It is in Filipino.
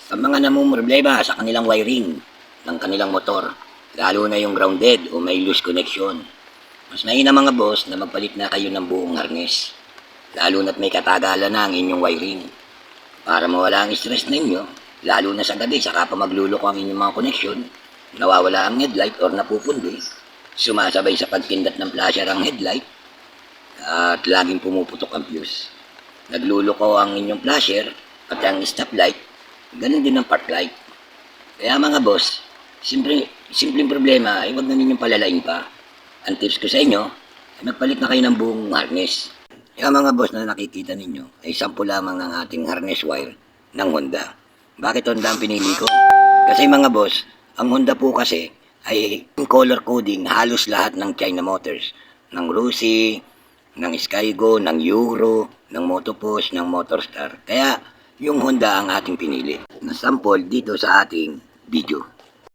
Ang mga namumroblema sa kanilang wiring ng kanilang motor, lalo na yung grounded o may loose connection. Mas mainam mga boss na magpalit na kayo ng buong harness, lalo na't may katagalan na ang inyong wiring. Para mawala ang stress ninyo, lalo na sa gabi saka pa magluloko ang inyong mga connection, nawawala ang headlight or napupundi, sumasabay sa pagpindot ng flasher ang headlight, at laging pumuputok ang fuse. Nagluloko ang inyong flasher, pati ang stoplight, ganun din ang park light. Kaya mga boss, simpleng problema ay huwag na ninyong palalain pa. Ang tips ko sa inyo, ay magpalit na kayo ng buong harness. Kaya mga boss na nakikita ninyo, ay 10 lamang ang ating harness wire ng Honda. Bakit Honda ang pinili ko? Kasi mga boss, ang Honda po kasi ay color coding halos lahat ng China Motors. Ng Rusi, ng Skygo, ng Euro, ng Motopost, ng Motorstar. Kaya yung Honda ang ating pinili. Na sample dito sa ating video.